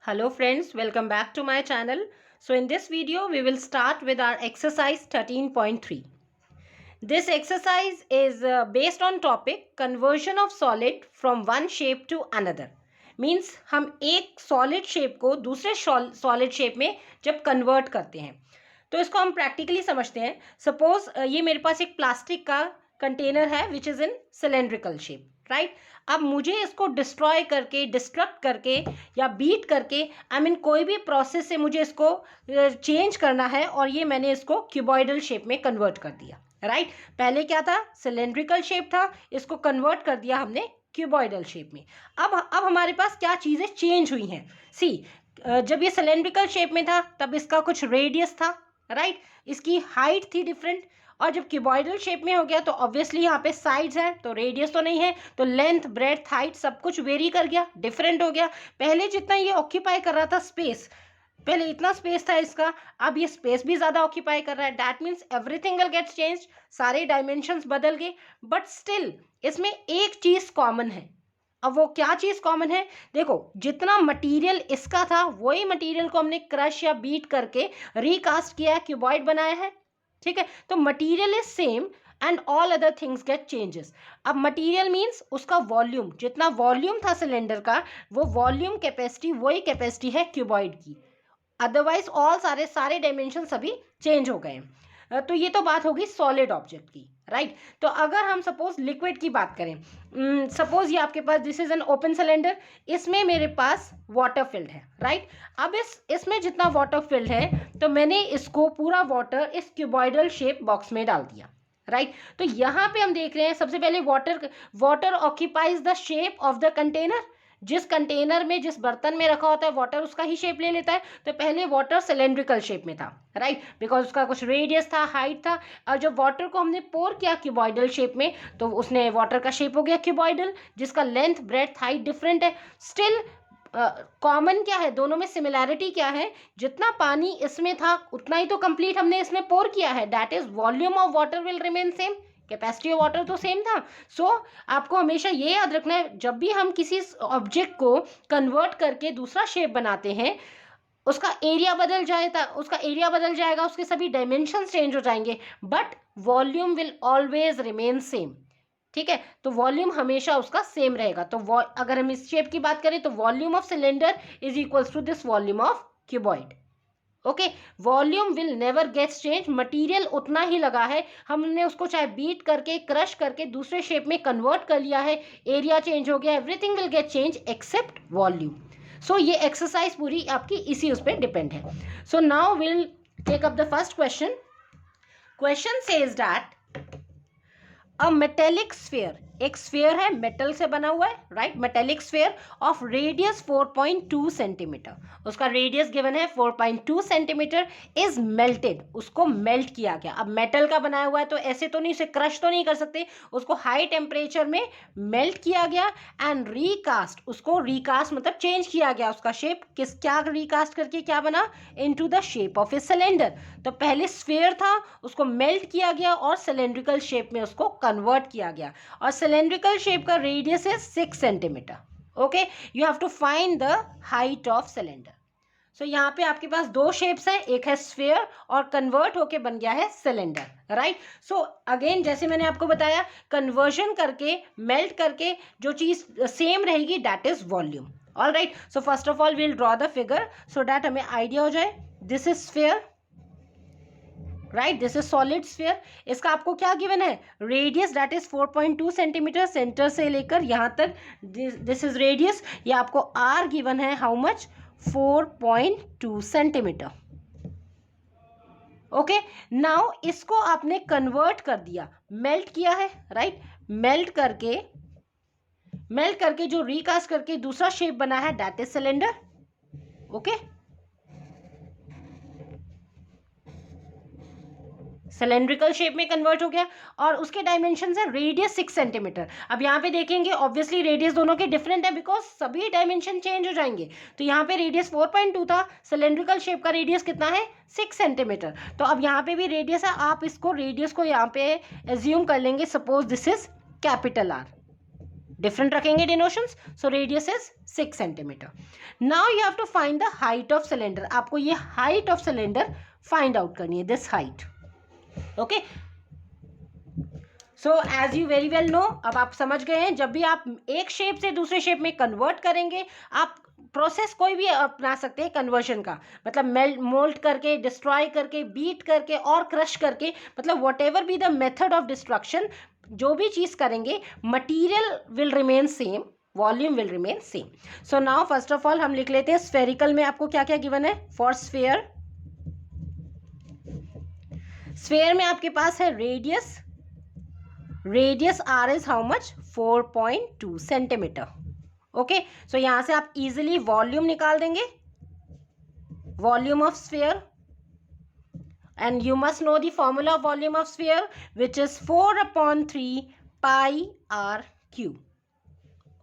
Hello friends, welcome back to my channel. So in this video, we will start with our exercise 13.3. This exercise is based on topic conversion of solid from one shape to another. Means हम एक solid shape को दूसरे solid shape में जब convert करते हैं तो इसको हम practically समझते हैं. Suppose ये मेरे पास एक प्लास्टिक का कंटेनर है which is in cylindrical shape. Right अब मुझे इसको डिस्ट्रॉय करके डिस्ट्रक्ट करके या बीट करके कोई भी प्रोसेस से मुझे इसको चेंज करना है और ये मैंने इसको क्यूबॉइडल शेप में कन्वर्ट कर दिया. राइट पहले क्या था सिलेंड्रिकल शेप था, इसको कन्वर्ट कर दिया हमने क्यूबॉइडल शेप में. अब हमारे पास क्या चीज़ें चेंज हुई हैं. सी जब ये सिलेंड्रिकल शेप में था तब इसका कुछ रेडियस था. राइट इसकी हाइट थी डिफरेंट, और जब क्यूबॉइडल शेप में हो गया तो ऑब्वियसली यहाँ पे साइड्स हैं तो रेडियस तो नहीं है, तो लेंथ ब्रेड्थ हाइट सब कुछ वेरी कर गया, डिफरेंट हो गया. पहले जितना ये ऑक्यूपाई कर रहा था स्पेस, पहले इतना स्पेस था इसका, अब ये स्पेस भी ज़्यादा ऑक्यूपाई कर रहा है. That means everything will get change, सारे डायमेंशंस बदल गए. बट स्टिल इसमें एक चीज़ कॉमन है. अब वो क्या चीज़ कॉमन है, देखो जितना मटेरियल इसका था वही मटेरियल को हमने क्रश या बीट करके रिकास्ट किया है, क्यूबॉइड बनाया है. ठीक है, तो material is same and all other things get changes. अब मटेरियल मींस उसका वॉल्यूम, जितना वॉल्यूम था सिलेंडर का वो वॉल्यूम कैपेसिटी वही कैपेसिटी है क्यूबॉइड की. अदरवाइज ऑल सारे डायमेंशन सभी चेंज हो गए. तो ये तो बात होगी सॉलिड ऑब्जेक्ट की. राइट तो अगर हम सपोज लिक्विड की बात करें, सपोज ये आपके पास this is an open cylinder, इसमें मेरे पास वाटर फिल्ड है. राइट अब इसमें जितना वाटर फिल्ड है तो मैंने इसको पूरा वाटर इस क्यूबॉइडल शेप बॉक्स में डाल दिया. राइट तो यहाँ पे हम देख रहे हैं सबसे पहले water occupies the shape of the container. जिस कंटेनर में जिस बर्तन में रखा होता है वाटर उसका ही शेप ले लेता है. तो पहले वाटर सिलेंड्रिकल शेप में था. राइट बिकॉज उसका कुछ रेडियस था, हाइट था, और जब वाटर को हमने पोर किया क्यूबॉइडल शेप में तो उसने वाटर का शेप हो गया क्यूबॉइडल, जिसका लेंथ ब्रेड्थ हाइट डिफरेंट है. स्टिल कॉमन क्या है, दोनों में सिमिलैरिटी क्या है, जितना पानी इसमें था उतना ही तो कंप्लीट हमने इसमें पोर किया है. That is volume of water will remain same, capacity of water तो सेम था. सो आपको हमेशा ये याद रखना है जब भी हम किसी ऑब्जेक्ट को कन्वर्ट करके दूसरा शेप बनाते हैं उसका एरिया बदल जाएगा, उसके सभी डायमेंशंस चेंज हो जाएंगे, but volume will always remain same. ठीक है, तो वॉल्यूम हमेशा उसका सेम रहेगा. तो अगर हम इस शेप की बात करें तो volume of cylinder is equals to this volume of cuboid. Okay volume will never gets change, material उतना ही लगा है, हमने उसको चाहे बीट करके क्रश करके दूसरे शेप में कन्वर्ट कर लिया है, एरिया चेंज हो गया, everything will get change except volume. So ये एक्सरसाइज पूरी आपकी इसी उस पर डिपेंड है. So now will take up the first question. Question says that a metallic sphere, एक स्फीयर है मेटल से बना हुआ है. Right metallic sphere of radius 4.2 centimetre, उसका रेडियस गिवन है 4.2 सेंटीमीटर, इज मेल्टेड, उसको मेल्ट किया गया. अब मेटल का बनाया हुआ है तो ऐसे तो नहीं, उसे क्रश तो नहीं कर सकते, उसको हाई टेम्परेचर में मेल्ट किया गया एंड रीकास्ट, उसको रीकास्ट मतलब चेंज किया गया उसका शेप. क्या रीकास्ट करके क्या बना, into the shape of a cylinder. तो पहले स्फीयर था उसको मेल्ट किया गया और सिलेंड्रिकल शेप में उसको कन्वर्ट किया गया, और सिलेंड्रिकल शेप का रेडियस है 6 centimetre. Okay you have to find the height of cylinder. So यहाँ पे आपके पास दो शेप्स हैं, एक है स्फीयर और कन्वर्ट होके बन गया है सिलेंडर. राइट सो अगेन जैसे मैंने आपको बताया कन्वर्जन करके मेल्ट करके जो चीज़ सेम रहेगी that is volume. All right so first of all we'll draw the figure so that हमें आइडिया हो जाए. This is sphere, right this is solid sphere. इसका आपको क्या गिवन है, radius that is 4.2 centimetre, centre से लेकर यहाँ तक दिस इज रेडियस. ये आपको आर गिवन है, how much, 4.2 centimetre. Okay now इसको आपने कन्वर्ट कर दिया, मेल्ट किया है. राइट मेल्ट करके जो रिकास्ट करके दूसरा शेप बना है that is cylinder. Okay cylindrical shape में कन्वर्ट हो गया और उसके डायमेंशन है रेडियस 6 सेंटीमीटर. अब यहाँ पे देखेंगे ऑब्वियसली रेडियस दोनों के डिफरेंट है बिकॉज सभी डायमेंशन चेंज हो जाएंगे. तो यहाँ पे रेडियस 4.2 था, सिलेंड्रिकल शेप का रेडियस कितना है 6 सेंटीमीटर. तो अब यहाँ पे भी रेडियस है, आप इसको रेडियस को यहाँ पे एज्यूम कर लेंगे, suppose this is capital R. Different रखेंगे denotations. So radius is 6 centimetre. Now you have to find the height of cylinder. आपको ये height of cylinder find out करनी है, this height. Okay, so as you very well know, अब आप समझ गए हैं, जब भी आप एक शेप से दूसरे शेप में कन्वर्ट करेंगे, आप प्रोसेस कोई भी अपना सकते हैं कन्वर्जन का, मतलब मेल्ट, मोल्ट करके, डिस्ट्रॉय करके, बीट करके और क्रश करके, मतलब what ever be the method of destruction, जो भी चीज करेंगे, material will remain same, volume will remain same. So now first of all हम लिख लेते हैं स्फेरिकल में आपको क्या क्या गिवन है. फॉर स्फेयर, स्फेयर में आपके पास है radius. Radius R is how much, 4.2 centimetre. Okay, so यहां से आप इजिली वॉल्यूम निकाल देंगे, volume of sphere, and you must know the formula of volume of sphere which is 4/3 pi R cube.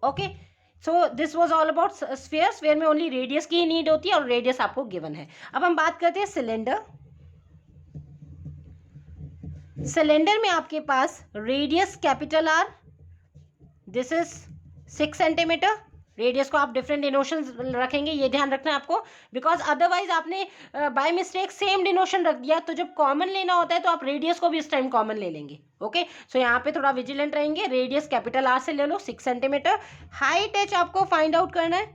Okay, so this was all about sphere. Sphere में only radius की ही need होती है और radius आपको given है. अब हम बात करते हैं सिलेंडर. सिलेंडर में आपके पास radius capital R, this is 6 centimetre. Radius को आप डिफरेंट डिनोशन रखेंगे, ये ध्यान रखना है आपको, बिकॉज अदरवाइज आपने बाय मिस्टेक सेम डिनोशन रख दिया, तो जब कॉमन लेना होता है तो आप रेडियस को भी इस टाइम कॉमन ले लेंगे. ओके, सो यहाँ पे थोड़ा विजिलेंट रहेंगे. रेडियस कैपिटल आर से ले लो 6 सेंटीमीटर. हाइट एच आपको फाइंड आउट करना है.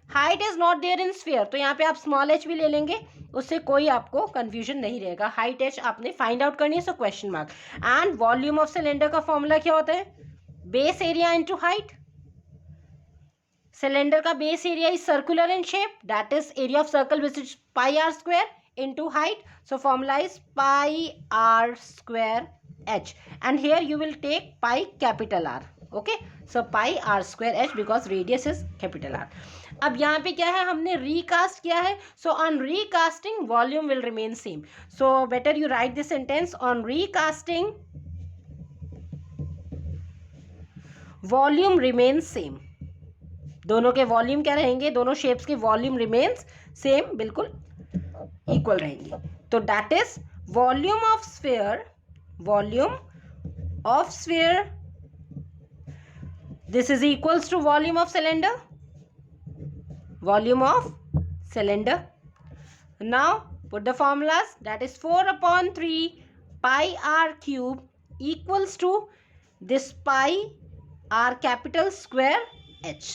Height is not there in sphere, तो यहाँ पे आप स्मॉल एच भी ले लेंगे, उससे कोई आपको कंफ्यूजन नहीं रहेगा. हाइट एच आपने फाइंड आउट करनी है, so question mark. And volume of cylinder का फॉर्मूला क्या होता है, base area into height. Cylinder का base area is circular in shape, that is area of circle which is pi R square into height. So formula is pi R square h, and here you will take pi capital R. okay, so pi r square h because radius is capital R. अब यहाँ पे क्या है, हमने recast किया है, so on recasting volume will remain same. So better you write this sentence, on recasting volume remains same. दोनों के वॉल्यूम क्या रहेंगे, दोनों शेप्स के वॉल्यूम रिमेन्स सेम, बिल्कुल इक्वल रहेंगे. तो that is volume of sphere, volume of sphere, this is equals to volume of cylinder, volume of cylinder. Now put the formulas, that is 4/3 pi r cube equals to this pi r capital square h.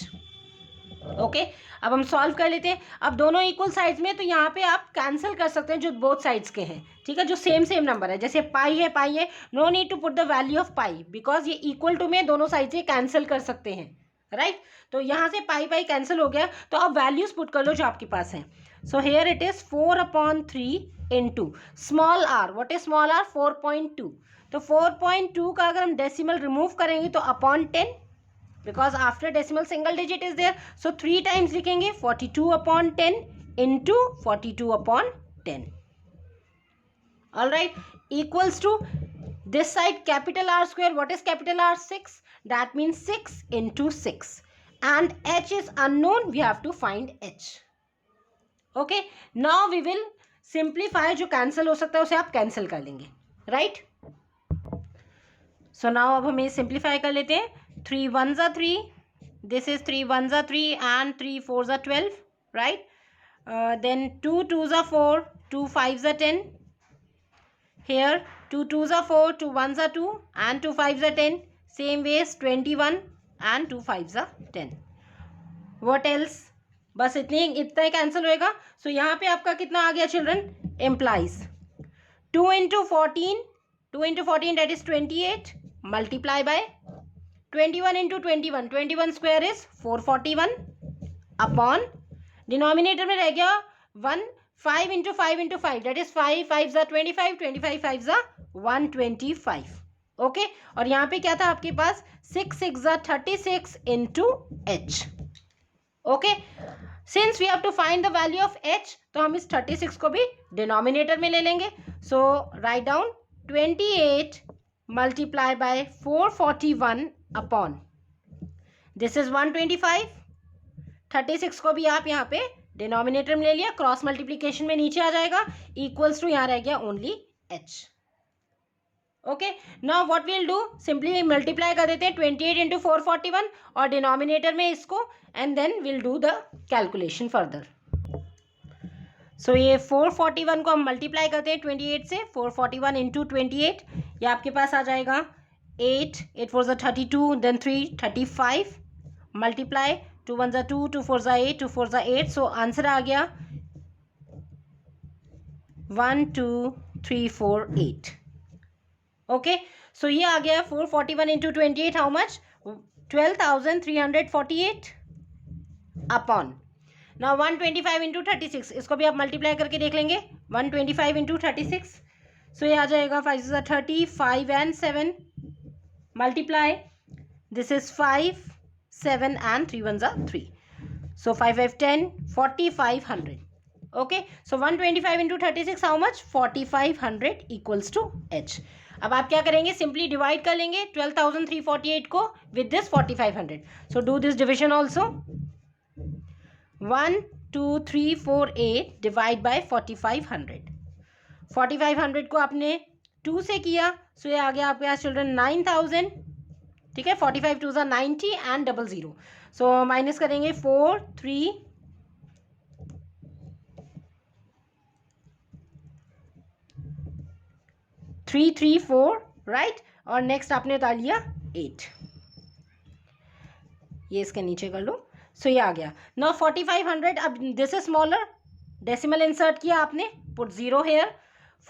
Okay, अब हम solve कर लेते हैं. अब दोनों equal sides में, तो यहाँ पे आप कैंसिल कर सकते हैं जो बोथ साइड्स के हैं. ठीक है, जो सेम नंबर है, जैसे पाई है, no need to put the value of pi, because ये इक्वल टू में दोनों साइड से कैंसिल कर सकते हैं, राइट. तो यहाँ से पाई कैंसिल हो गया, तो आप वैल्यूज पुट कर लो जो आपके पास हैं. So here it is 4/3 into small R. What is small R, 4.2. तो 4.2 का अगर हम डेसिमल रिमूव करेंगे तो upon 10, because after decimal single digit is there, so 3 times लिखेंगे, 42/10 into 42/10. all right, equals to this side capital R square. what is capital R, 6, that means 6 into 6, and h is unknown, we have to find h. okay, now we will simplify. जो cancel हो सकता है उसे आप cancel कर लेंगे, right. so now अब हम ये simplify कर लेते हैं. 3 1s are 3, this is 3 1s are 3 and 3 4s are 12, right. Then 2 2s are 4, 2 5s are 10. Here 2 2s are 4, 2 1s are 2 and 2 5s are 10. Same ways 21 and 2 5s are 10. What else, बस इतना ही cancel होएगा. सो यहाँ पे आपका कितना आ गया children, employees 2 into 14, 2 into 14 that is 28, multiply by 21 into 21, 21 square is 441 upon denominator में रह गया 1, 5 into 5 into 5 that is 5 5s are 25, 25 5s are 125. Okay, और यहाँ पे क्या था आपके पास, 6 6s are 36 into h. Okay, since we have to find the value of h, तो हम इस 36 को भी डिनोमिनेटर में ले लेंगे. So write down 28 multiply by 441 upon this is 125. 36 को भी आप यहाँ पे डिनोमिनेटर में ले लिया, क्रॉस मल्टीप्लीकेशन में नीचे आ जाएगा, इक्वल्स टू यहाँ रह गया only h. Okay, now what will do, simply multiply कर देते हैं 28 इंटू 441 और डिनोमिनेटर में इसको, and then will do the calculation further. So ये 441 को हम मल्टीप्लाई करते हैं 28 से. 441 इंटू 28, ये आपके पास आ जाएगा 8, 8 4 ज़ा 32, देन 3 35, मल्टीप्लाई 2 1 ज़ा 2, 2 4 ज़ा 8, 2 4 ज़ा 8. सो आंसर आ गया 1 2 3 4 8. ओके, सो ये आ गया 441 into 28, how much, 12,348 upon. Now 125 into 36, इसको भी आप मल्टीप्लाई करके देख लेंगे. 125 इंटू 36, सो ये आ जाएगा 5 30, 5 and 7, multiply, this is 5 7 and 3 1 3, so 5 5 10, 4500. Okay, so 125 into 36 how much, 4500 equals to H. अब आप क्या करेंगे, सिंपली डिवाइड कर लेंगे 12,348 को with this 4500. So do this division also. 1 2 3 4 8 divide by 4500. 4500 को आपने 2 से किया, सो ये आ गया आपके पास चिल्ड्रन 9000. ठीक है, 45 2 ज़ा 90 एंड 00. सो माइनस करेंगे 4 3 3 3 4, राइट. और नेक्स्ट आपने उतार लिया 8, ये इसके नीचे कर लो. सो ये आ गया. नाउ 4500, अब this is smaller, decimal insert किया आपने, पुट 0 हेयर.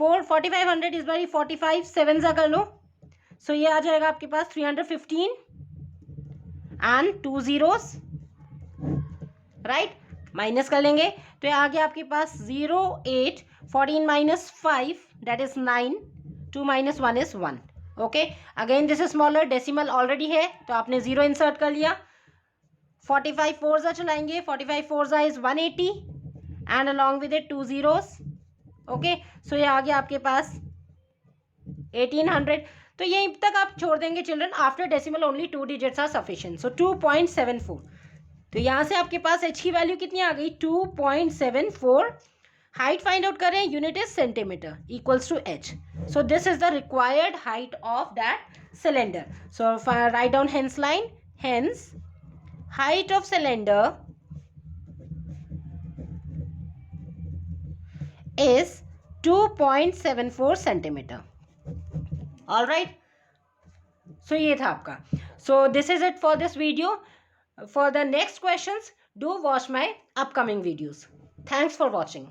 4500 इस बारी 45 7 ज़ा कर लो. सो ये आ जाएगा आपके पास 315 एंड 2 zeros, राइट. माइनस कर लेंगे तो ये आ गया आपके पास 0 8, 14 minus 5 that is 9, 2 minus 1 is 1. Okay, again this is smaller, decimal already है तो आपने 0 इंसर्ट कर लिया. 45 4 ज़ा चलाएंगे, 45 4 ज़ा is 180 and along with it 2 zeros. Okay, so ये आ गया आपके पास 1800. तो यहीं तक आप छोड़ देंगे children. After decimal only 2 digits are sufficient. So 2.74. तो यहाँ से आपके पास एच की वैल्यू कितनी आ गई, 2.74. हाइट फाइंड आउट करें, unit is centimetre, equals to H. So this is the required height of that cylinder. So write down hence line. Hence height of cylinder is 2.74 centimeter. All right. So ये था आपका. So this is it for this video. For the next questions, do watch my upcoming videos. Thanks for watching.